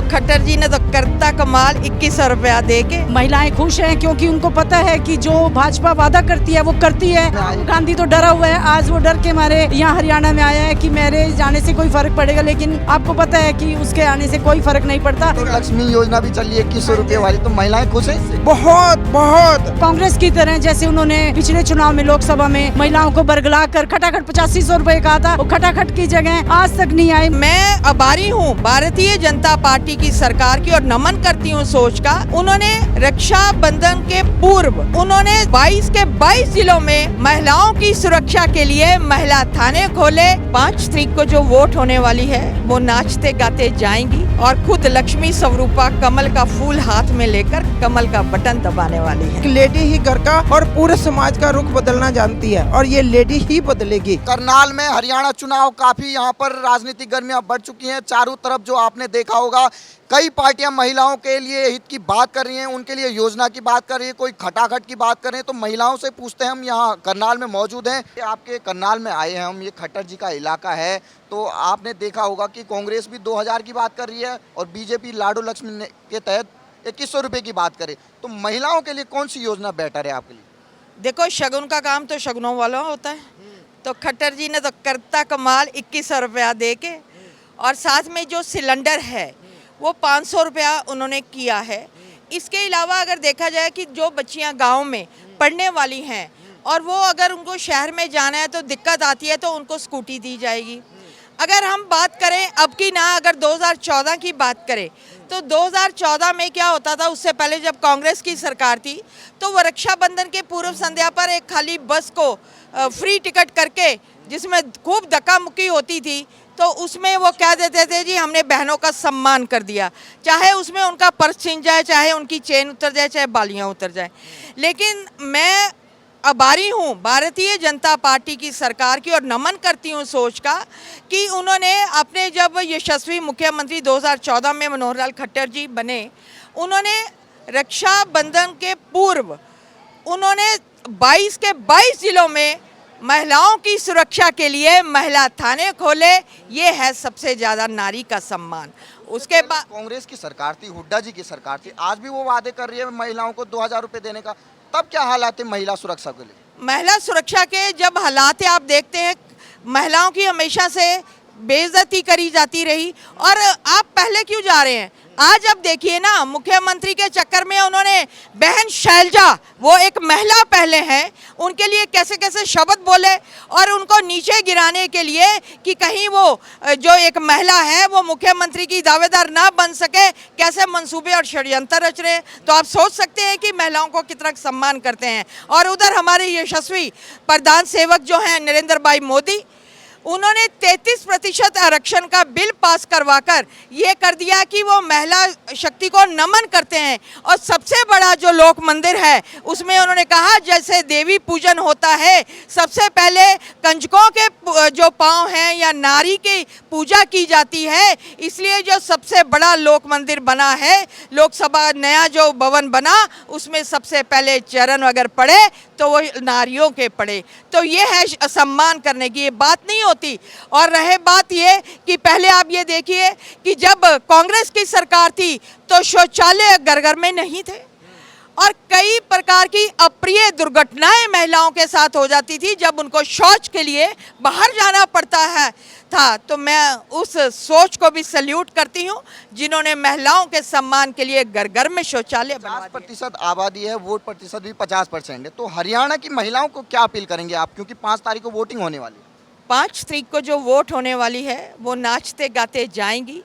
तो खट्टर जी ने तो करता कमाल 2100 रुपया दे के। महिलाएं खुश हैं क्योंकि उनको पता है कि जो भाजपा वादा करती है वो करती है। गांधी तो डरा हुआ है, आज वो डर के मारे यहाँ हरियाणा में आया है कि मेरे जाने से कोई फर्क पड़ेगा, लेकिन आपको पता है कि उसके आने से कोई फर्क नहीं पड़ता। तो लक्ष्मी योजना भी चली है 2100 रुपए वाली, तो महिलाएं खुश है इससे? बहुत बहुत कांग्रेस की तरह जैसे उन्होंने पिछले चुनाव में लोकसभा में महिलाओं को बरगला कर खटाखट 8500 रुपए कहा था, वो खटाखट की जगह आज तक नहीं आए। मैं आभारी हूँ भारतीय जनता पार्टी की सरकार की और नमन करती हूँ सोच का। उन्होंने रक्षा बंधन के पूर्व उन्होंने 22 के 22 जिलों में महिलाओं की सुरक्षा के लिए महिला थाने खोले। 5 तारीख को जो वोट होने वाली है वो नाचते गाते जाएंगी और खुद लक्ष्मी स्वरूपा कमल का फूल हाथ में लेकर कमल का बटन दबाने वाली है। एक लेडी ही घर का और पूरे समाज का रुख बदलना जानती है और ये लेडी ही बदलेगी। करनाल में हरियाणा चुनाव काफी यहाँ पर राजनीतिक गर्मियां बढ़ चुकी हैं। चारों तरफ जो आपने देखा होगा कई पार्टियां महिलाओं के लिए हित की बात कर रही हैं, उनके लिए योजना की बात कर रही है, कोई खटाखट की बात कर रहे हैं। तो महिलाओं से पूछते हैं, हम यहाँ करनाल में मौजूद हैं, आपके करनाल में आए हैं हम, ये खट्टर जी का इलाका है। तो आपने देखा होगा कि कांग्रेस भी 2000 की बात कर रही है और बीजेपी लाडो लक्ष्मी के तहत 2100 रुपए की बात करे। तो महिलाओं के लिए कौन सी योजना बेटर है आपके लिए? देखो, शगुन का काम तो शगुनों वाला होता है, तो खट्टर जी ने तो करता कमाल 2100 रुपया दे के, और साथ में जो सिलेंडर है वो 500 रुपया उन्होंने किया है। इसके अलावा अगर देखा जाए कि जो बच्चियां गांव में पढ़ने वाली हैं और वो अगर उनको शहर में जाना है तो दिक्कत आती है, तो उनको स्कूटी दी जाएगी। अगर हम बात करें अब की ना, अगर 2014 की बात करें तो 2014 में क्या होता था, उससे पहले जब कांग्रेस की सरकार थी तो वो रक्षाबंधन के पूर्व संध्या पर एक खाली बस को फ्री टिकट करके, जिसमें खूब धक्का मुक्की होती थी, तो उसमें वो कह देते थे जी हमने बहनों का सम्मान कर दिया, चाहे उसमें उनका पर्स छिन जाए, चाहे उनकी चेन उतर जाए, चाहे बालियाँ उतर जाए। लेकिन मैं आभारी हूँ भारतीय जनता पार्टी की सरकार की और नमन करती हूँ सोच का कि उन्होंने अपने जब यशस्वी मुख्यमंत्री 2014 में मनोहर लाल खट्टर जी बने, उन्होंने रक्षा बंधन के पूर्व उन्होंने 22 के 22 जिलों में महिलाओं की सुरक्षा के लिए महिला थाने खोले। ये है सबसे ज़्यादा नारी का सम्मान। उसके बाद कांग्रेस की सरकार थी, हुड्डा जी की सरकार थी, आज भी वो वादे कर रही है महिलाओं को 2000 रुपए देने का। तब क्या हालात है महिला सुरक्षा के लिए? महिला सुरक्षा के जब हालात आप देखते हैं, महिलाओं की हमेशा से बेइज्जती करी जाती रही। और आप पहले क्यों जा रहे हैं? आज अब देखिए ना, मुख्यमंत्री के चक्कर में उन्होंने बहन शैलजा, वो एक महिला पहले हैं, उनके लिए कैसे कैसे शब्द बोले और उनको नीचे गिराने के लिए कि कहीं वो जो एक महिला है वो मुख्यमंत्री की दावेदार ना बन सके, कैसे मंसूबे और षड्यंत्र रच रहे हैं। तो आप सोच सकते हैं कि महिलाओं को कितना सम्मान करते हैं। और उधर हमारे यशस्वी प्रधान सेवक जो हैं नरेंद्र भाई मोदी, उन्होंने 33% आरक्षण का बिल पास करवाकर ये कर दिया कि वो महिला शक्ति को नमन करते हैं। और सबसे बड़ा जो लोक मंदिर है उसमें उन्होंने कहा जैसे देवी पूजन होता है, सबसे पहले कंजकों के जो पांव हैं या नारी की पूजा की जाती है, इसलिए जो सबसे बड़ा लोक मंदिर बना है, लोकसभा नया जो भवन बना, उसमें सबसे पहले चरण अगर पड़े तो वो नारियों के पड़े। तो ये है सम्मान करने की, ये बात नहीं होती। और रहे बात ये कि पहले आप ये देखिए कि जब कांग्रेस की सरकार थी तो शौचालय घर घर में नहीं थे और कई प्रकार की अप्रिय दुर्घटनाएं महिलाओं के साथ हो जाती थी जब उनको शौच के लिए बाहर जाना पड़ता है था। तो मैं उस सोच को भी सल्यूट करती हूँ जिन्होंने महिलाओं के सम्मान के लिए घर घर में शौचालय बनवा दिए। 50% आबादी है, वोट प्रतिशत भी 50% है। तो हरियाणा की महिलाओं को क्या अपील करेंगे आप, क्योंकि 5 तारीख को वोटिंग होने वाली है? 5 तारीख को जो वोट होने वाली है वो नाचते गाते जाएंगी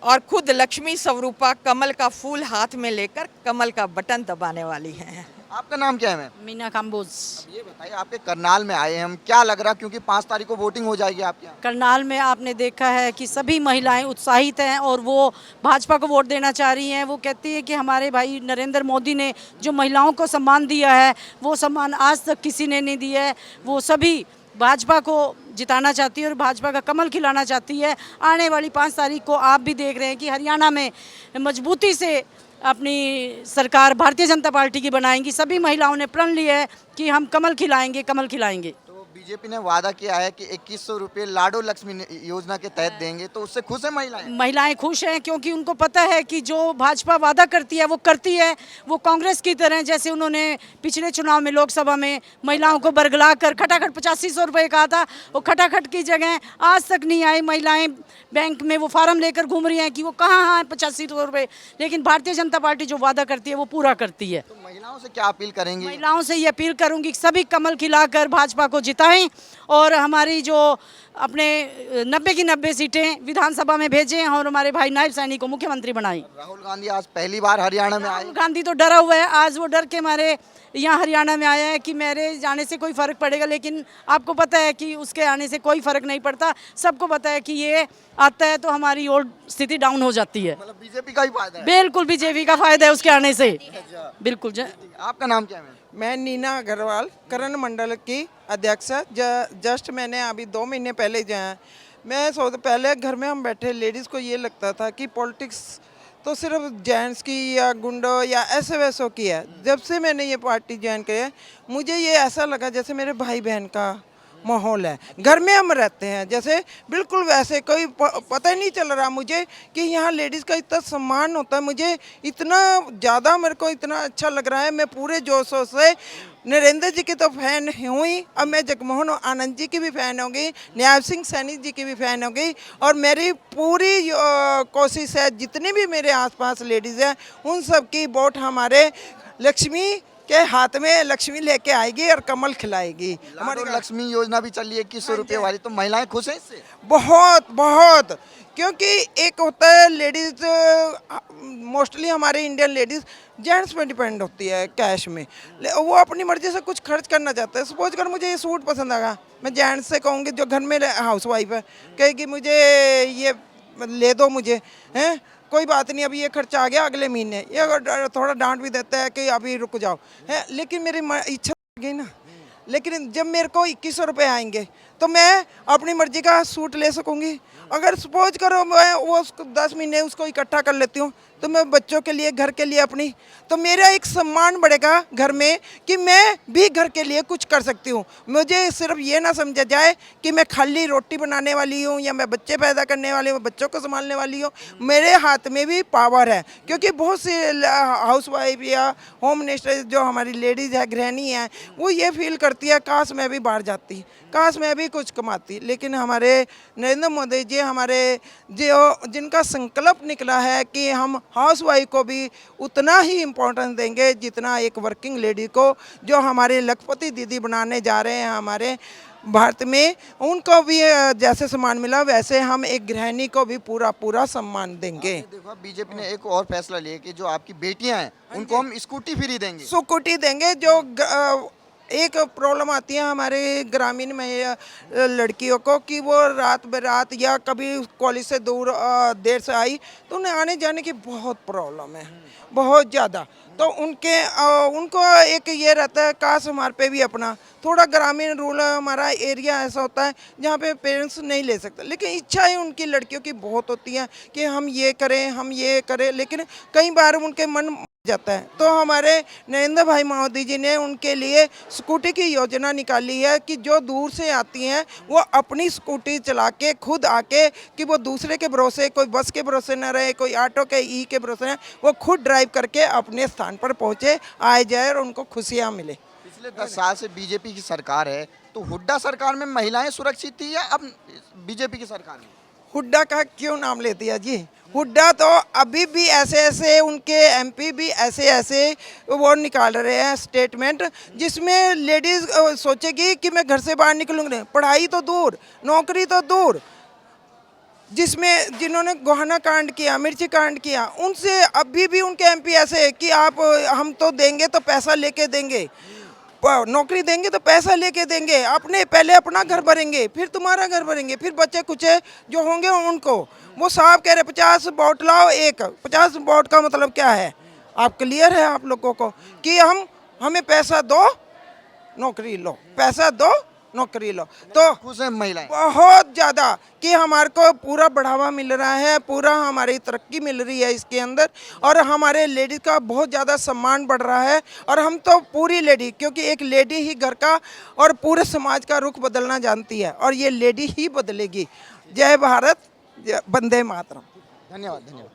और खुद लक्ष्मी स्वरूपा कमल का फूल हाथ में लेकर कमल का बटन दबाने वाली हैं। आपका नाम क्या है मैम? मीना काम्बोज। ये बताइए, आपके करनाल में आए हैं हम, क्या लग रहा, क्योंकि 5 तारीख को वोटिंग हो जाएगी आपके यहाँ? करनाल में आपने देखा है कि सभी महिलाएं उत्साहित हैं और वो भाजपा को वोट देना चाह रही हैं। वो कहती है कि हमारे भाई नरेंद्र मोदी ने जो महिलाओं को सम्मान दिया है वो सम्मान आज तक किसी ने नहीं दिया है। वो सभी भाजपा को जिताना चाहती है और भाजपा का कमल खिलाना चाहती है। आने वाली 5 तारीख को आप भी देख रहे हैं कि हरियाणा में मजबूती से अपनी सरकार भारतीय जनता पार्टी की बनाएंगी। सभी महिलाओं ने प्रण लिया है कि हम कमल खिलाएंगे, कमल खिलाएंगे। तो बीजेपी ने वादा किया है कि 2100 रुपये लाडो लक्ष्मी योजना के तहत देंगे, तो उससे खुश है महिलाएं? महिलाएं खुश हैं क्योंकि उनको पता है कि जो भाजपा वादा करती है वो करती है। वो कांग्रेस की तरह, जैसे उन्होंने पिछले चुनाव में लोकसभा में महिलाओं को बरगला कर खटाखट 8500 रुपये कहा था, वो खटाखट की जगह आज तक नहीं आई। महिलाएं बैंक में वो फार्म लेकर घूम रही हैं कि वो कहाँ हैं 8500 रुपये, लेकिन भारतीय जनता पार्टी जो वादा करती है वो पूरा करती है। तो महिलाओं से क्या अपील करेंगी? महिलाओं से ये अपील करूंगी कि सभी कमल खिलाकर भाजपा को जिताएं और हमारी जो अपने 90 की 90 सीटें विधानसभा में भेजें और हमारे भाई नायब सैनी को मुख्यमंत्री बनाएं। राहुल गांधी आज पहली बार हरियाणा में आए। राहुल गांधी तो डरा हुआ है, आज वो डर के मारे यहाँ हरियाणा में आया है कि मेरे जाने से कोई फ़र्क पड़ेगा, लेकिन आपको पता है कि उसके आने से कोई फ़र्क नहीं पड़ता। सबको पता है कि ये आता है तो हमारी और स्थिति डाउन हो जाती है। मतलब बीजेपी का ही फायदा है? बिल्कुल बीजेपी का फायदा है उसके आने से। बिल्कुल। आपका नाम क्या है मैम? मैं नीना अग्रवाल, करण मंडल की अध्यक्ष। जस्ट मैंने अभी 2 महीने पहले जो है, मैं पहले घर में हम बैठे लेडीज़ को ये लगता था कि पॉलिटिक्स तो सिर्फ जेंट्स की या गुंडों या ऐसे वैसों की है। जब से मैंने ये पार्टी ज्वाइन की है, मुझे ये ऐसा लगा जैसे मेरे भाई बहन का माहौल है। घर में हम रहते हैं जैसे बिल्कुल वैसे, कोई पता ही नहीं चल रहा मुझे कि यहाँ लेडीज़ का इतना सम्मान होता है। मुझे इतना ज़्यादा, मेरे को इतना अच्छा लग रहा है। मैं पूरे जोशों से नरेंद्र जी की तो फ़ैन हूँ ही, अब मैं जगमोहन आनंद जी की भी फ़ैन हो गई, नायब सिंह सैनी जी की भी फ़ैन हो गई, और मेरी पूरी कोशिश है जितनी भी मेरे आसपास लेडीज़ हैं उन सब की वोट हमारे लक्ष्मी के हाथ में लक्ष्मी लेके आएगी और कमल खिलाएगी। हमारी लक्ष्मी योजना भी चल रही है 2100 रुपये वाली, तो महिलाएं खुश हैं इससे? बहुत बहुत, क्योंकि एक होता है लेडीज़, मोस्टली हमारे इंडियन लेडीज़ जेंट्स पे डिपेंड होती है कैश में। वो अपनी मर्ज़ी से कुछ खर्च करना चाहते हैं। सपोज कर मुझे ये सूट पसंद आएगा, मैं जेंट्स से कहूँगी जो घर में हाउस वाइफ है, कहेगी मुझे ये ले दो मुझे, हैं कोई बात नहीं अभी ये खर्चा आ गया अगले महीने, ये थोड़ा डांट भी देता है कि अभी रुक जाओ, है। लेकिन मेरी इच्छा गई ना, लेकिन जब मेरे को 2100 रुपये आएंगे तो मैं अपनी मर्जी का सूट ले सकूंगी। अगर सपोज करो मैं वो उसको 10 महीने उसको इकट्ठा कर लेती हूँ तो मैं बच्चों के लिए, घर के लिए अपनी, तो मेरा एक सम्मान बढ़ेगा घर में कि मैं भी घर के लिए कुछ कर सकती हूँ। मुझे सिर्फ ये ना समझा जाए कि मैं खाली रोटी बनाने वाली हूँ या मैं बच्चे पैदा करने वाली हूँ, बच्चों को संभालने वाली हूँ। मेरे हाथ में भी पावर है, क्योंकि बहुत सी हाउस वाइफ या होम मिनिस्टर जो हमारी लेडीज़ है, गृहिणी है, वो ये फील करती है काश मैं भी बाहर जाती, काश मैं भी कुछ कमाती। लेकिन हमारे नरेंद्र मोदी जी, हमारे जो जिनका संकल्प निकला है कि हम हाउस वाइफ को भी उतना ही इम्पोर्टेंस देंगे जितना एक वर्किंग लेडी को, जो हमारे लखपति दीदी बनाने जा रहे हैं हमारे भारत में, उनको भी जैसे सम्मान मिला वैसे हम एक गृहिणी को भी पूरा पूरा सम्मान देंगे। देखो बीजेपी ने एक और फैसला लिया कि जो आपकी बेटियां हैं उनको हम स्कूटी फ्री देंगे। स्कूटी देंगे। जो एक प्रॉब्लम आती है हमारे ग्रामीण में लड़कियों को कि वो रात बेरात या कभी कॉलेज से दूर देर से आई तो उन्हें आने जाने की बहुत प्रॉब्लम है, बहुत ज़्यादा। तो उनको एक ये रहता है काश हमारे पे भी अपना थोड़ा ग्रामीण रूरल हमारा एरिया ऐसा होता है जहाँ पे पेरेंट्स नहीं ले सकते, लेकिन इच्छाएं उनकी लड़कियों की बहुत होती हैं कि हम ये करें हम ये करें, लेकिन कई बार उनके मन जाता है। तो हमारे नरेंद्र भाई मोदी जी ने उनके लिए स्कूटी की योजना निकाली है कि जो दूर से आती हैं वो अपनी स्कूटी चला के खुद आके, कि वो दूसरे के भरोसे, कोई बस के भरोसे न रहे, कोई ऑटो के ई के भरोसे न, वो खुद ड्राइव करके अपने स्थान पर पहुँचे, आए जाए और उनको खुशियाँ मिले। पिछले 10 साल से बीजेपी की सरकार है, तो हुड्डा सरकार में महिलाएं सुरक्षित थी या अब बीजेपी की सरकार में? हुड्डा का क्यों नाम ले दिया जी? हुड्डा तो अभी भी ऐसे ऐसे उनके एमपी भी ऐसे ऐसे वो निकाल रहे हैं स्टेटमेंट, जिसमें लेडीज़ सोचेगी कि मैं घर से बाहर निकलूंगी नहीं, पढ़ाई तो दूर, नौकरी तो दूर। जिन्होंने गोहाना कांड किया, मिर्ची कांड किया, उनसे अभी भी उनके एमपी ऐसे कि आप हम तो देंगे तो पैसा लेके देंगे, नौकरी देंगे तो पैसा लेके देंगे, अपने पहले अपना घर भरेंगे फिर तुम्हारा घर भरेंगे, फिर बच्चे कुछ जो होंगे उनको। वो साहब कह रहे 50 वोट लाओ, 50 वोट का मतलब क्या है? आप क्लियर है आप लोगों को कि हमें पैसा दो नौकरी लो, पैसा दो नौकरी लो। तो खुश हैं महिलाएं? बहुत ज़्यादा कि हमारे को पूरा बढ़ावा मिल रहा है, पूरा हमारी तरक्की मिल रही है इसके अंदर, और हमारे लेडीज़ का बहुत ज़्यादा सम्मान बढ़ रहा है। और हम तो पूरी लेडी, क्योंकि एक लेडी ही घर का और पूरे समाज का रुख बदलना जानती है, और ये लेडी ही बदलेगी। जय भारत, वंदे मातरम। धन्यवाद, धन्यवाद।